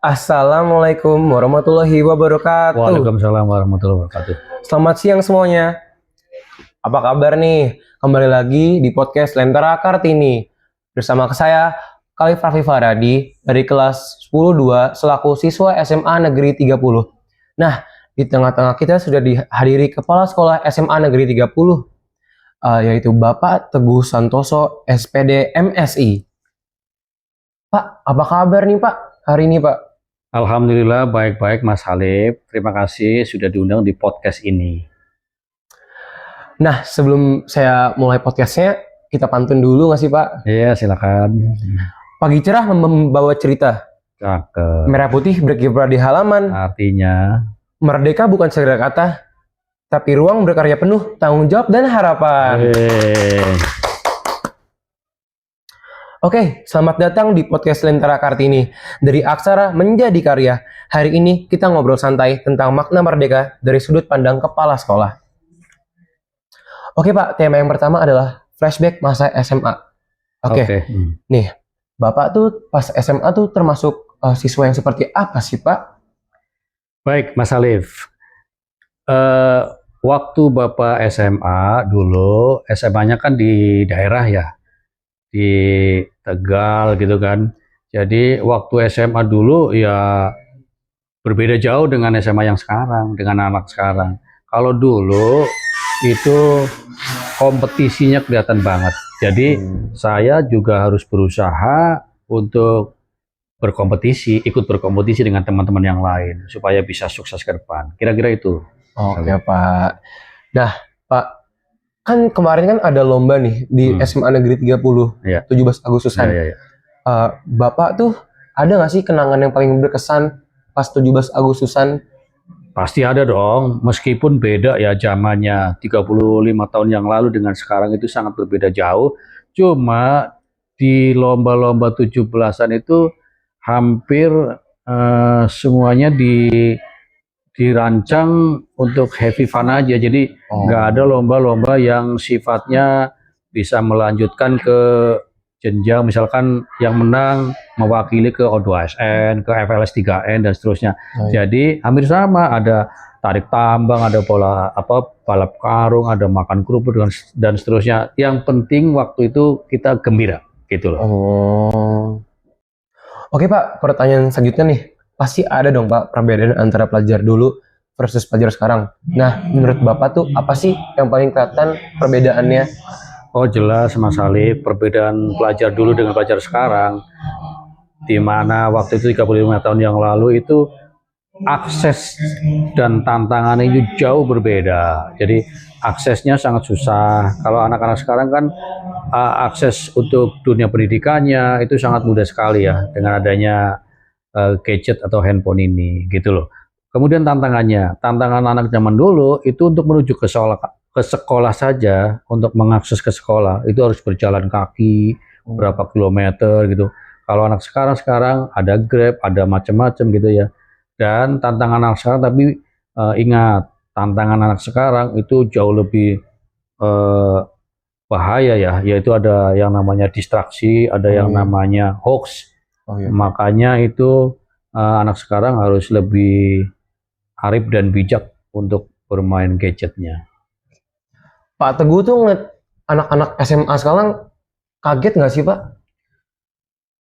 Assalamualaikum warahmatullahi wabarakatuh. Waalaikumsalam warahmatullahi wabarakatuh. Selamat siang semuanya. Apa kabar nih? Kembali lagi di podcast Lentera Kartini. Bersama saya, Khalif Raffi Faradi dari kelas 10-2 selaku siswa SMA Negeri 30. Nah, di tengah-tengah kita sudah dihadiri Kepala Sekolah SMA Negeri 30, yaitu Bapak Teguh Santoso, SPD MSI. Pak, apa kabar nih Pak hari ini Pak? Alhamdulillah baik-baik Mas Halif. Terima kasih sudah diundang di podcast ini. Nah, sebelum saya mulai podcastnya, kita pantun dulu nggak sih Pak? Iya, silakan. Pagi cerah membawa cerita. Cakep. Merah putih berkibar di halaman. Artinya, Merdeka bukan sekedar kata, tapi ruang berkarya penuh tanggung jawab dan harapan. Oke, selamat datang di podcast Lentera Kartini. Dari aksara menjadi karya. Hari ini kita ngobrol santai tentang makna merdeka dari sudut pandang kepala sekolah. Oke Pak, tema yang pertama adalah flashback masa SMA. Oke. Nih, Bapak tuh pas SMA tuh termasuk siswa yang seperti apa sih Pak? Baik Mas Halif. Waktu Bapak SMA dulu, SMA-nya kan di daerah ya, di Tegal gitu kan. Jadi waktu SMA dulu ya berbeda jauh dengan SMA yang sekarang, dengan anak sekarang. Kalau dulu itu kompetisinya kelihatan banget. Jadi saya juga harus berusaha untuk berkompetisi, ikut berkompetisi dengan teman-teman yang lain supaya bisa sukses ke depan. Kira-kira itu. Oke Pak. Nah Pak, kan kemarin kan ada lomba nih di SMA Negeri 30, Iya. 17 Agustusan. Iya. Bapak tuh ada nggak sih kenangan yang paling berkesan pas 17 Agustusan? Pasti ada dong, meskipun beda ya zamannya 35 tahun yang lalu dengan sekarang itu sangat berbeda jauh. Cuma di lomba-lomba 17-an itu hampir semuanya dirancang untuk heavy fun aja. Jadi nggak ada lomba-lomba yang sifatnya bisa melanjutkan ke jenjang, misalkan yang menang mewakili ke O2SN, ke FLS 3N dan seterusnya. Jadi hampir sama, ada tarik tambang, ada balap karung, ada makan kerupuk dan seterusnya. Yang penting waktu itu kita gembira, gitu loh. Oke Pak, pertanyaan selanjutnya nih. Pasti ada dong Pak perbedaan antara pelajar dulu versus pelajar sekarang. Nah, menurut Bapak tuh apa sih yang paling kelihatan perbedaannya? Oh jelas Mas Ali, perbedaan pelajar dulu dengan pelajar sekarang, di mana waktu itu 35 tahun yang lalu itu akses dan tantangannya itu jauh berbeda. Jadi aksesnya sangat susah. Kalau anak-anak sekarang kan akses untuk dunia pendidikannya itu sangat mudah sekali ya dengan adanya gadget atau handphone ini, gitu loh. Kemudian tantangan anak zaman dulu itu untuk menuju ke sekolah saja, untuk mengakses ke sekolah itu harus berjalan kaki berapa kilometer gitu. Kalau anak sekarang ada Grab, ada macam-macam gitu ya. Dan tantangan anak sekarang, tapi ingat, tantangan anak sekarang itu jauh lebih bahaya ya, yaitu ada yang namanya distraksi, ada yang namanya hoax. Makanya itu anak sekarang harus lebih arif dan bijak untuk bermain gadgetnya. Pak Teguh tuh ngeliat anak-anak SMA sekarang kaget nggak sih Pak?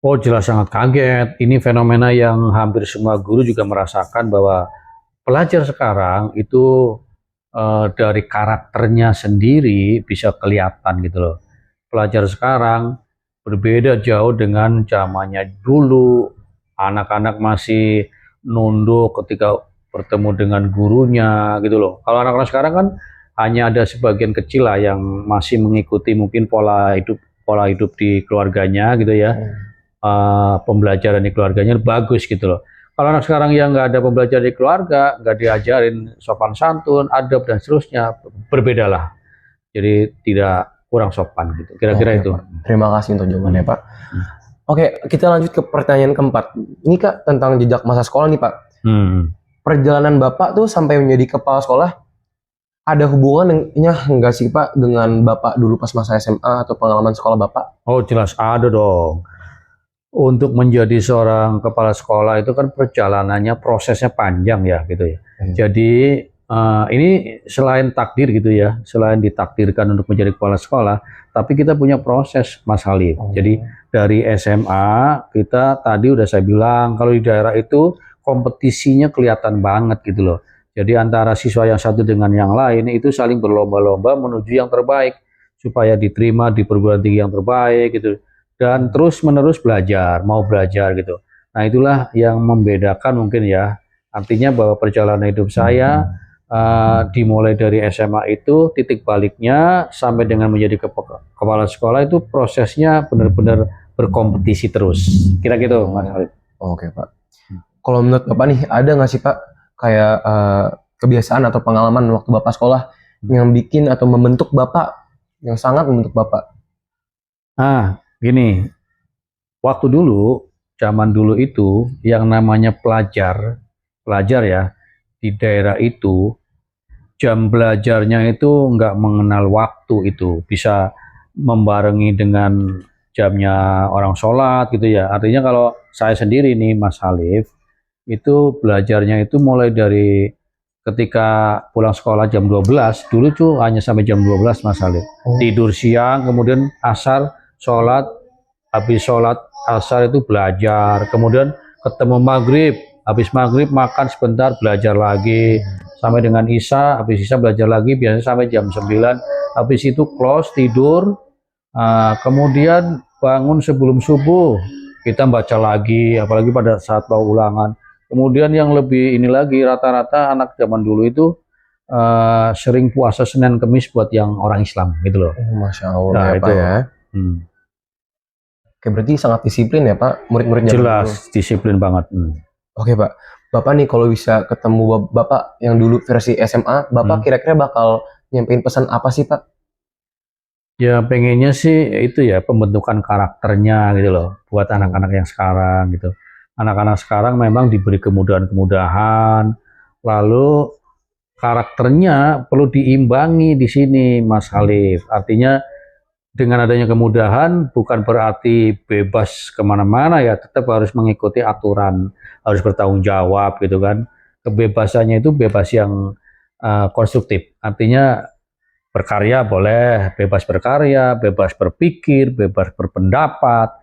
Oh jelas sangat kaget. Ini fenomena yang hampir semua guru juga merasakan, bahwa pelajar sekarang itu dari karakternya sendiri bisa kelihatan gitu loh. Pelajar sekarang berbeda jauh dengan zamannya dulu. Anak-anak masih nunduk ketika bertemu dengan gurunya gitu loh. Kalau anak-anak sekarang kan hanya ada sebagian kecil lah yang masih mengikuti mungkin pola hidup di keluarganya gitu ya. Pembelajaran di keluarganya bagus gitu loh. Kalau anak sekarang yang nggak ada pembelajaran di keluarga, nggak diajarin sopan santun, adab dan seterusnya, berbedalah. Jadi tidak kurang sopan gitu. Kira-kira itu. Pak. Terima kasih untuk jawabannya Pak. Oke, kita lanjut ke pertanyaan keempat. Ini Kak tentang jejak masa sekolah nih Pak. Perjalanan Bapak tuh sampai menjadi kepala sekolah, ada hubungannya enggak sih Pak dengan Bapak dulu pas masa SMA atau pengalaman sekolah Bapak? Oh jelas ada dong. untuk menjadi seorang kepala sekolah itu kan perjalanannya prosesnya panjang ya gitu ya. Jadi ini selain takdir gitu ya, selain ditakdirkan untuk menjadi kepala sekolah, tapi kita punya proses Mas Halif. Jadi dari SMA kita tadi udah saya bilang kalau di daerah itu kompetisinya kelihatan banget gitu loh. Jadi antara siswa yang satu dengan yang lain itu saling berlomba-lomba menuju yang terbaik supaya diterima di perguruan tinggi yang terbaik gitu. Dan terus-menerus belajar, mau belajar gitu. Nah itulah yang membedakan mungkin ya. Artinya bahwa perjalanan hidup saya dimulai dari SMA itu titik baliknya sampai dengan menjadi kepala sekolah itu prosesnya benar-benar berkompetisi terus. Kira gitu Mas Halid. Oke Pak. Kalau menurut Bapak nih ada nggak sih Pak kayak kebiasaan atau pengalaman waktu Bapak sekolah yang bikin atau membentuk Bapak, yang sangat membentuk Bapak? Gini, waktu dulu, zaman dulu itu yang namanya pelajar ya, di daerah itu, jam belajarnya itu nggak mengenal waktu itu, bisa membarengi dengan jamnya orang sholat gitu ya. Artinya kalau saya sendiri nih Mas Halif, itu belajarnya itu mulai dari ketika pulang sekolah jam 12, dulu tuh hanya sampai jam 12 Mas Halif. Tidur siang, kemudian asar, sholat, habis sholat asar itu belajar, kemudian ketemu maghrib, habis maghrib makan sebentar belajar lagi, sampai dengan isya, habis isya belajar lagi, biasanya sampai jam 9, habis itu close, tidur, kemudian bangun sebelum subuh, kita baca lagi, apalagi pada saat mau ulangan. Kemudian yang lebih ini lagi, rata-rata anak zaman dulu itu sering puasa Senin Kemis buat yang orang Islam gitu loh. Masya Allah Nah, ya itu Pak ya. Oke, berarti sangat disiplin ya Pak, murid-muridnya. jelas disiplin banget. Oke Pak, Bapak nih kalau bisa ketemu Bapak yang dulu versi SMA, Bapak kira-kira bakal nyampein pesan apa sih Pak? Ya pengennya sih itu ya pembentukan karakternya gitu loh buat anak-anak yang sekarang gitu. Anak-anak sekarang memang diberi kemudahan-kemudahan, lalu karakternya perlu diimbangi di sini Mas Halif. Artinya dengan adanya kemudahan bukan berarti bebas kemana-mana ya, tetap harus mengikuti aturan, harus bertanggung jawab gitu kan. Kebebasannya itu bebas yang konstruktif, artinya berkarya boleh, bebas berkarya, bebas berpikir, bebas berpendapat,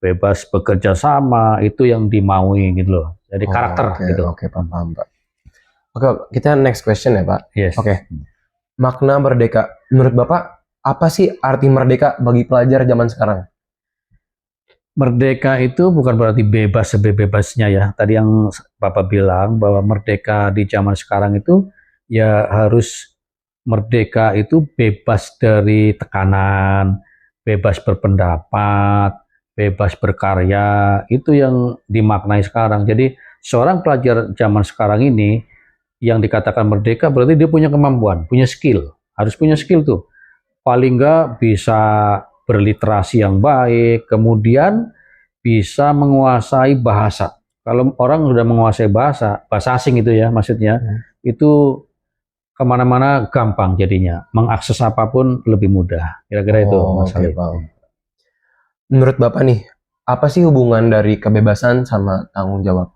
bebas bekerja sama, itu yang dimaui gitu loh. Jadi karakter gitu. Oke, paham Pak. Oke, kita next question ya Pak. Yes. Oke. Makna merdeka. Menurut Bapak, apa sih arti merdeka bagi pelajar zaman sekarang? Merdeka itu bukan berarti bebas sebebasnya ya. Tadi yang Bapak bilang bahwa merdeka di zaman sekarang itu ya harus merdeka itu bebas dari tekanan, bebas berpendapat, bebas berkarya, itu yang dimaknai sekarang. Jadi seorang pelajar zaman sekarang ini yang dikatakan merdeka berarti dia punya kemampuan, punya skill, harus punya skill tuh. Paling nggak bisa berliterasi yang baik, kemudian bisa menguasai bahasa. Kalau orang sudah menguasai bahasa asing itu ya maksudnya, itu kemana-mana gampang jadinya, mengakses apapun lebih mudah. Kira-kira itu Mas Halif. Menurut Bapak nih, apa sih hubungan dari kebebasan sama tanggung jawab?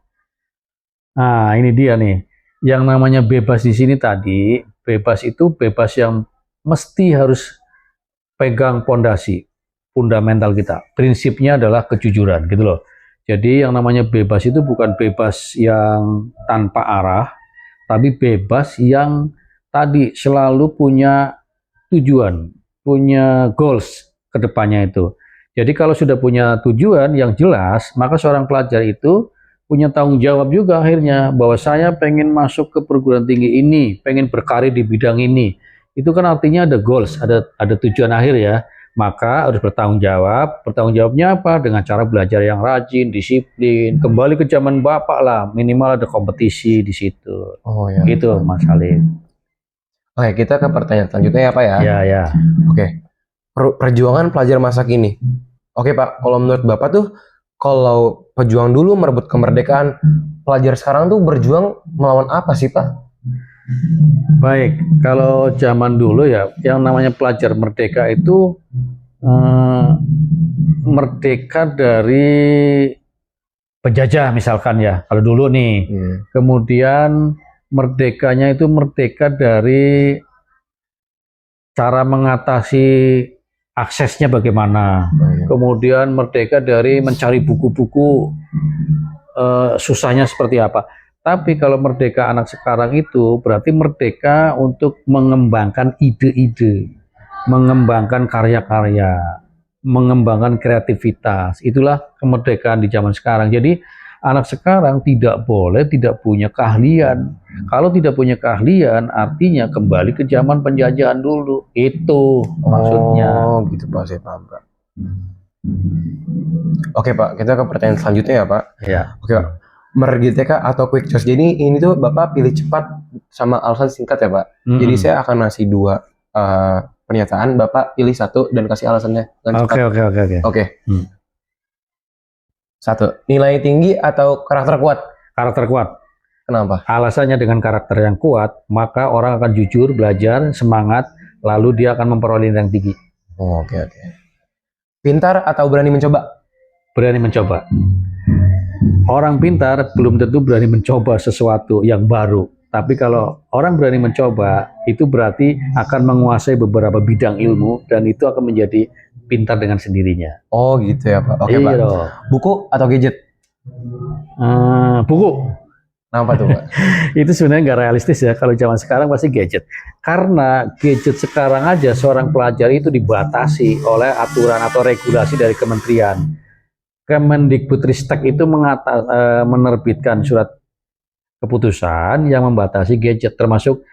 Nah ini dia nih, yang namanya bebas di sini tadi, bebas itu bebas yang mesti harus pegang pondasi, fundamental kita. Prinsipnya adalah kejujuran gitu loh. Jadi yang namanya bebas itu bukan bebas yang tanpa arah, tapi bebas yang tadi selalu punya tujuan, punya goals ke depannya itu. Jadi kalau sudah punya tujuan yang jelas, maka seorang pelajar itu punya tanggung jawab juga akhirnya bahwa saya pengen masuk ke perguruan tinggi ini, pengen berkarir di bidang ini. Itu kan artinya ada goals, ada tujuan akhir ya. Maka harus bertanggung jawab. Bertanggung jawabnya apa? Dengan cara belajar yang rajin, disiplin. Kembali ke zaman Bapak lah, minimal ada kompetisi di situ. Oh ya. Gitu Mas Halif. Oke, kita ke pertanyaan selanjutnya ya Pak ya. Ya. Oke. Perjuangan pelajar masa kini. Oke Pak, kalau menurut Bapak tuh, kalau pejuang dulu merebut kemerdekaan, pelajar sekarang tuh berjuang melawan apa sih Pak? Baik, kalau zaman dulu ya, yang namanya pelajar merdeka itu merdeka dari penjajah misalkan ya, kalau dulu nih. Kemudian merdekanya itu merdeka dari cara mengatasi aksesnya bagaimana. Kemudian merdeka dari mencari buku-buku susahnya seperti apa. Tapi kalau merdeka anak sekarang itu berarti merdeka untuk mengembangkan ide-ide, mengembangkan karya-karya, mengembangkan kreativitas. Itulah kemerdekaan di zaman sekarang. Jadi anak sekarang tidak boleh tidak punya keahlian. Kalau tidak punya keahlian artinya kembali ke zaman penjajahan dulu. Itu maksudnya. Oh gitu Pak, saya paham Pak. Oke Pak, kita ke pertanyaan selanjutnya ya Pak. Ya. Oke Pak, merdeka atau quick choice. Jadi ini tuh Bapak pilih cepat sama alasan singkat ya Pak. Jadi saya akan ngasih dua pernyataan, Bapak pilih satu dan kasih alasannya. Oke. Satu, nilai tinggi atau karakter kuat? Karakter kuat. Kenapa? Alasannya dengan karakter yang kuat, maka orang akan jujur, belajar, semangat, lalu dia akan memperoleh nilai yang tinggi. Oke. Pintar atau berani mencoba? Berani mencoba. Orang pintar belum tentu berani mencoba sesuatu yang baru. Tapi kalau orang berani mencoba, itu berarti akan menguasai beberapa bidang ilmu dan itu akan menjadi pintar dengan sendirinya. Oh gitu ya Pak. Oke Pak. Buku atau gadget? Buku. Kenapa tuh Pak? Itu sebenarnya nggak realistis ya. Kalau zaman sekarang pasti gadget. Karena gadget sekarang aja seorang pelajar itu dibatasi oleh aturan atau regulasi dari kementerian. Kemendikbudristek itu menerbitkan surat keputusan yang membatasi gadget, termasuk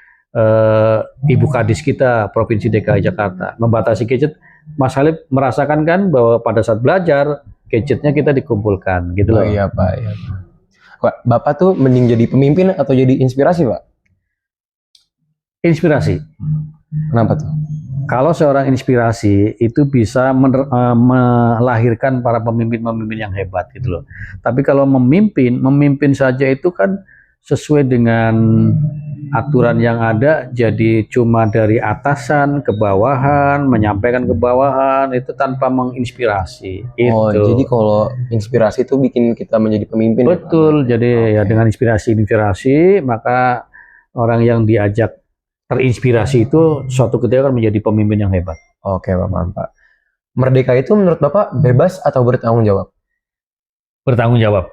Ibu Kadis kita Provinsi DKI Jakarta membatasi gadget. Mas Halid merasakan kan bahwa pada saat belajar gadgetnya kita dikumpulkan gitu loh. Iya Pak. Iya. Pak, Bapak tuh mending jadi pemimpin atau jadi inspirasi Pak? Inspirasi. Kenapa tuh? Kalau seorang inspirasi itu bisa melahirkan para pemimpin-pemimpin yang hebat gitu loh. Tapi kalau memimpin saja itu kan sesuai dengan aturan yang ada, jadi cuma dari atasan ke bawahan, menyampaikan ke bawahan, itu tanpa menginspirasi. Oh, jadi kalau inspirasi itu bikin kita menjadi pemimpin. Betul, ya, jadi ya dengan inspirasi, maka orang yang diajak terinspirasi itu suatu ketika akan menjadi pemimpin yang hebat. Oke, Pak, mantap. Merdeka itu menurut Bapak bebas atau bertanggung jawab? Bertanggung jawab.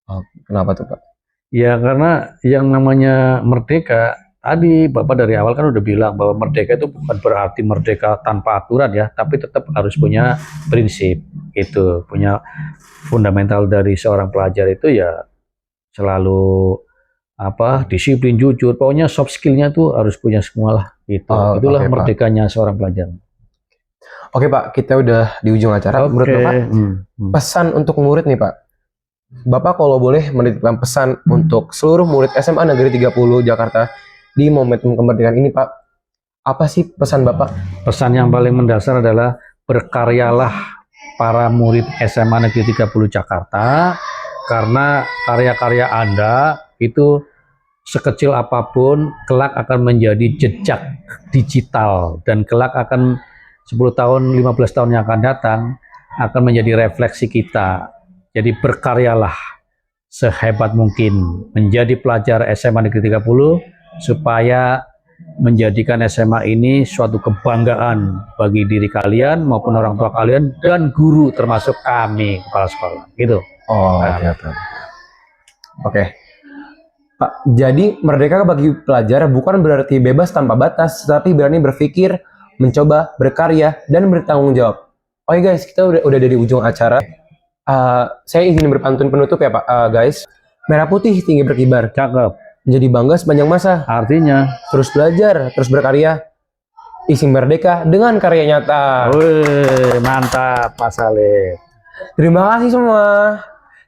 Oh, kenapa tuh Pak? Ya karena yang namanya merdeka, tadi Bapak dari awal kan udah bilang bahwa merdeka itu bukan berarti merdeka tanpa aturan ya, tapi tetap harus punya prinsip, itu punya fundamental dari seorang pelajar itu ya selalu disiplin, jujur, pokoknya soft skillnya tuh harus punya semua lah, gitu. Itulah merdekanya Pak. Seorang pelajar. Oke Pak, kita udah di ujung acara. Menurut Bapak, pesan untuk murid nih Pak. Bapak kalau boleh menitipkan pesan untuk seluruh murid SMA Negeri 30 Jakarta di momentum kemerdekaan ini Pak, apa sih pesan Bapak? Pesan yang paling mendasar adalah berkaryalah para murid SMA Negeri 30 Jakarta, karena karya-karya Anda itu sekecil apapun kelak akan menjadi jejak digital dan kelak akan 10 tahun, 15 tahun yang akan datang akan menjadi refleksi kita. Jadi berkaryalah sehebat mungkin menjadi pelajar SMA Negeri 30 supaya menjadikan SMA ini suatu kebanggaan bagi diri kalian maupun orang tua kalian dan guru termasuk kami kepala sekolah gitu. Oke. Pak, jadi merdeka bagi pelajar bukan berarti bebas tanpa batas, tapi berani berpikir, mencoba, berkarya, dan bertanggung jawab. Oke guys, kita udah dari ujung acara. Saya izin berpantun penutup ya Pak, guys. Merah putih tinggi berkibar. Cakep. Menjadi bangga sepanjang masa. Artinya terus belajar, terus berkarya. Isi merdeka dengan karya nyata. Wih, mantap Mas Halid. Terima kasih semua.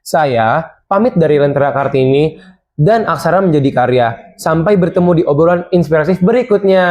Saya pamit dari Lentera Kartini dan Aksara Menjadi Karya. Sampai bertemu di obrolan inspiratif berikutnya.